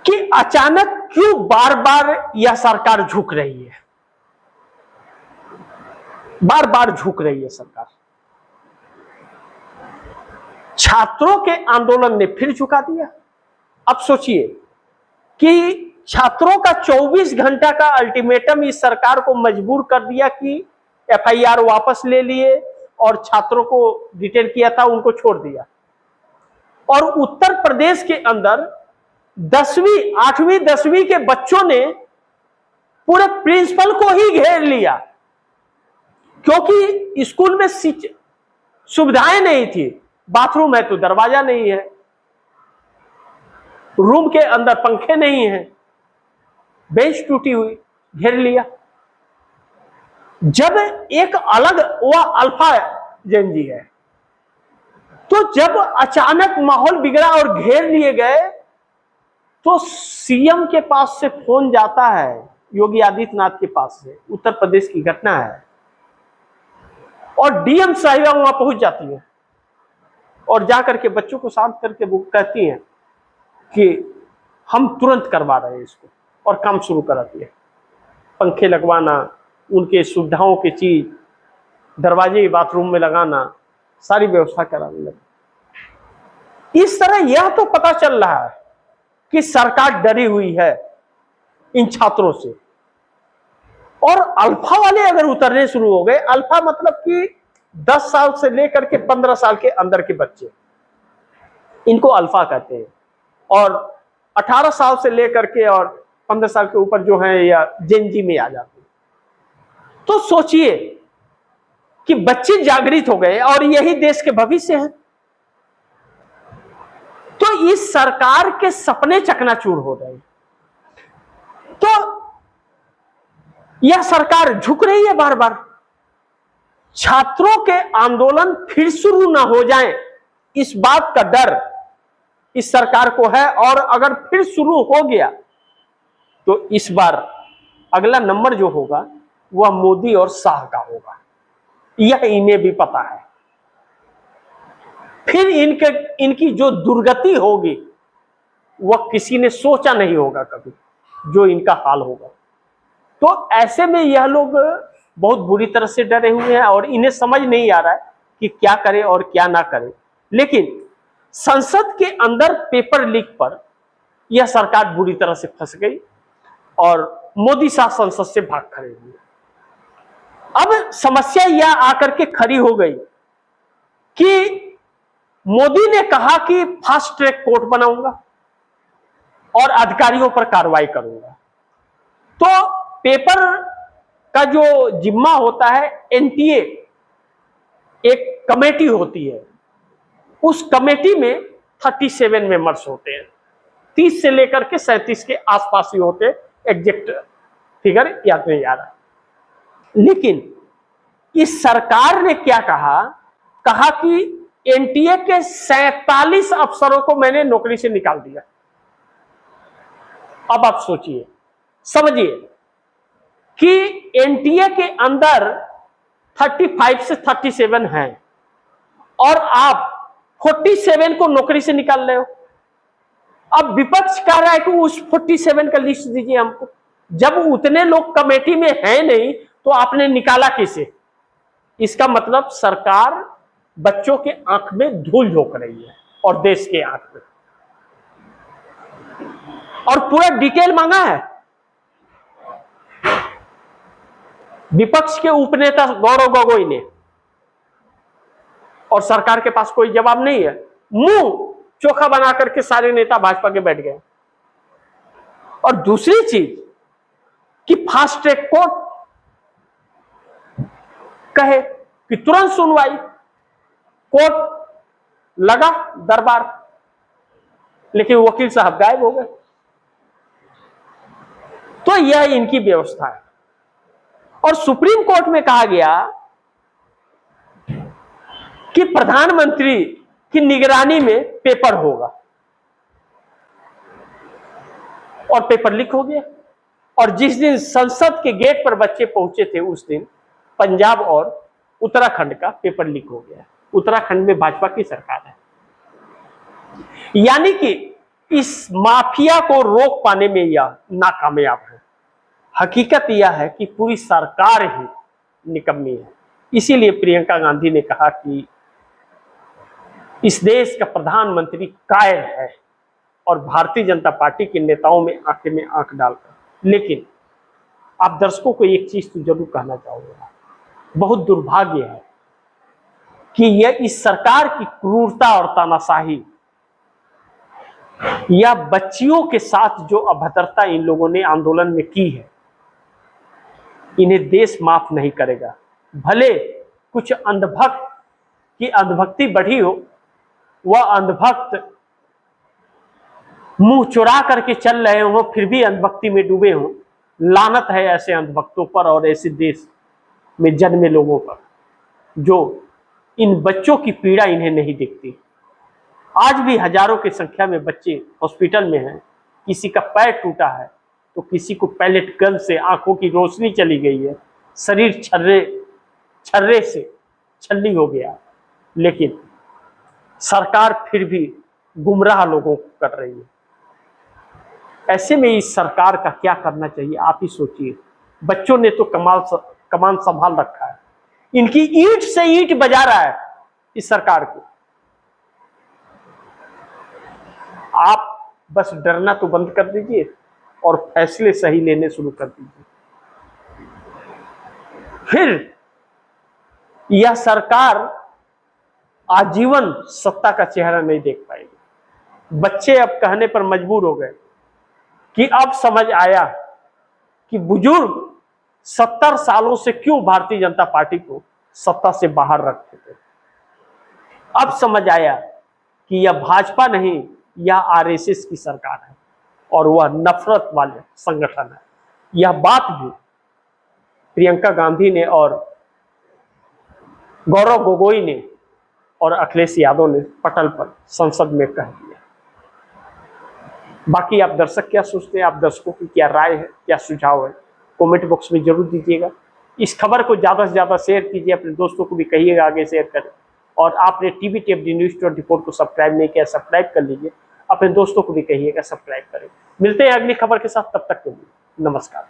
कि अचानक क्यों बार बार यह सरकार झुक रही है, बार बार झुक रही है सरकार। छात्रों के आंदोलन ने फिर झुका दिया। अब सोचिए कि छात्रों का 24 घंटा का अल्टीमेटम इस सरकार को मजबूर कर दिया कि एफआईआर वापस ले लिए और छात्रों को डिटेन किया था उनको छोड़ दिया। और उत्तर प्रदेश के अंदर 10वीं 8वीं 10वीं के बच्चों ने पूरे प्रिंसिपल को ही घेर लिया, क्योंकि स्कूल में सुविधाएं नहीं थी। बाथरूम है तो दरवाजा नहीं है, रूम के अंदर पंखे नहीं है, बेंच टूटी हुई, घेर लिया। जब एक अलग वह अल्फा जेनजी है, तो जब अचानक माहौल बिगड़ा और घेर लिए गए तो सीएम के पास से फोन जाता है, योगी आदित्यनाथ के पास से, उत्तर प्रदेश की घटना है, और डीएम साहिबा वहां पहुंच जाती है और जाकर के बच्चों को शांत करके वो कहती हैं कि हम तुरंत करवा रहे हैं इसको, और काम शुरू कराती है। पंखे लगवाना, उनके सुविधाओं की चीज, दरवाजे बाथरूम में लगाना, सारी व्यवस्था कराने लगे। इस तरह यह तो पता चल रहा है कि सरकार डरी हुई है इन छात्रों से। और अल्फा वाले अगर उतरने शुरू हो गए, अल्फा मतलब कि 10 साल से लेकर के 15 साल के अंदर के बच्चे, इनको अल्फा कहते हैं, और 18 साल से लेकर के और 15 साल के ऊपर जो है या जेनजी में आ जाते हैं। तो सोचिए कि बच्चे जागृत हो गए और यही देश के भविष्य हैं। तो इस सरकार के सपने चकनाचूर हो रहे हैं। तो यह सरकार झुक रही है बार बार। छात्रों के आंदोलन फिर शुरू ना हो जाएं, इस बात का डर इस सरकार को है। और अगर फिर शुरू हो गया तो इस बार अगला नंबर जो होगा वह मोदी और शाह का होगा, यह इन्हें भी पता है। फिर इनकी जो दुर्गति होगी वह किसी ने सोचा नहीं होगा कभी, जो इनका हाल होगा। तो ऐसे में यह लोग बहुत बुरी तरह से डरे हुए हैं और इन्हें समझ नहीं आ रहा है कि क्या करें और क्या ना करें। लेकिन संसद के अंदर पेपर लीक पर यह सरकार बुरी तरह से फंस गई और मोदी शाह संसद से भाग खड़े हुए। अब समस्या यह आकर के खड़ी हो गई कि मोदी ने कहा कि फास्ट ट्रैक कोर्ट बनाऊंगा और अधिकारियों पर कार्रवाई करूंगा। तो पेपर का जो जिम्मा होता है, एनटीए एक कमेटी होती है, उस कमेटी में 37 मेंबर्स होते हैं, 30 से लेकर के 37 के आसपास ही होते हैं, एग्जैक्ट फिगर याद नहीं आ रहा। लेकिन इस सरकार ने क्या कहा कि एनटीए के 47 अफसरों को मैंने नौकरी से निकाल दिया। अब आप सोचिए, समझिए कि एनटीए के अंदर 35 से 37 हैं और आप 47 को नौकरी से निकाल रहे हो। अब विपक्ष कह रहा है कि उस 47 का लिस्ट दीजिए हमको। जब उतने लोग कमेटी में हैं नहीं तो आपने निकाला किसे? इसका मतलब सरकार बच्चों के आंख में धूल झोंक रही है और देश के आंख में, और पूरा डिटेल मांगा है। विपक्ष के उपनेता गौरव गोगोई ने, और सरकार के पास कोई जवाब नहीं है। मुंह चोखा बना करके सारे नेता भाजपा के बैठ गए। और दूसरी चीज कि फास्ट ट्रैक कोर्ट कहे कि तुरंत सुनवाई, कोर्ट लगा दरबार, लेकिन वकील साहब गायब हो गए। तो यह इनकी व्यवस्था है। और सुप्रीम कोर्ट में कहा गया कि प्रधानमंत्री की निगरानी में पेपर होगा, और पेपर लीक हो गया। और जिस दिन संसद के गेट पर बच्चे पहुंचे थे उस दिन पंजाब और उत्तराखंड का पेपर लीक हो गया। उत्तराखंड में भाजपा की सरकार है, यानी कि इस माफिया को रोक पाने में यह नाकामयाब है। हकीकत यह है कि पूरी सरकार ही निकम्मी है। इसीलिए प्रियंका गांधी ने कहा कि इस देश का प्रधानमंत्री कायर है और भारतीय जनता पार्टी के नेताओं में आंख डालकर। लेकिन आप दर्शकों को एक चीज तो जरूर कहना चाहूंगा, बहुत दुर्भाग्य है कि यह इस सरकार की क्रूरता और तानाशाही या बच्चियों के साथ जो अभद्रता इन लोगों ने आंदोलन में की है, इन्हें देश माफ नहीं करेगा। भले कुछ अंधभक्त की अंधभक्ति बढ़ी हो, वह अंधभक्त मुंह चुरा करके चल रहे हो, फिर भी अंधभक्ति में डूबे हो। लानत है ऐसे अंधभक्तों पर और ऐसे देश में जन्मे लोगों पर जो इन बच्चों की पीड़ा इन्हें नहीं दिखती। आज भी हजारों की संख्या में बच्चे हॉस्पिटल में हैं। किसी का पैर टूटा है तो किसी को पैलेट गन से आंखों की रोशनी चली गई है, शरीर छर्रे से छल्ली हो गया। लेकिन सरकार फिर भी गुमराह लोगों को कर रही है। ऐसे में इस सरकार का क्या करना चाहिए, आप ही सोचिए। बच्चों ने तो कमान संभाल रखा है, इनकी ईंट से ईंट बजा रहा है इस सरकार को। आप बस डरना तो बंद कर दीजिए और फैसले सही लेने शुरू कर दीजिए। फिर यह सरकार आजीवन सत्ता का चेहरा नहीं देख पाएगी। बच्चे अब कहने पर मजबूर हो गए कि अब समझ आया कि बुजुर्ग 70 सालों से क्यों भारतीय जनता पार्टी को सत्ता से बाहर रखते थे। अब समझ आया कि यह भाजपा नहीं, यह आरएसएस की सरकार है और वह नफरत वाले संगठन है। यह बात भी प्रियंका गांधी ने और गौरव गोगोई ने और अखिलेश यादव ने पटल पर संसद में कह दिया। बाकी आप दर्शक क्या सोचते हैं, आप दर्शकों की क्या राय है, क्या सुझाव है, कमेंट बॉक्स में जरूर दीजिएगा। इस खबर को ज्यादा से ज्यादा शेयर कीजिए, अपने दोस्तों को भी कहिएगा आगे शेयर करें। और आपने टीवी टेप न्यूज़ 24 को सब्सक्राइब नहीं किया, सब्सक्राइब कर लीजिए, अपने दोस्तों को भी कहिएगा सब्सक्राइब करें। मिलते हैं अगली खबर के साथ, तब तक के लिए नमस्कार।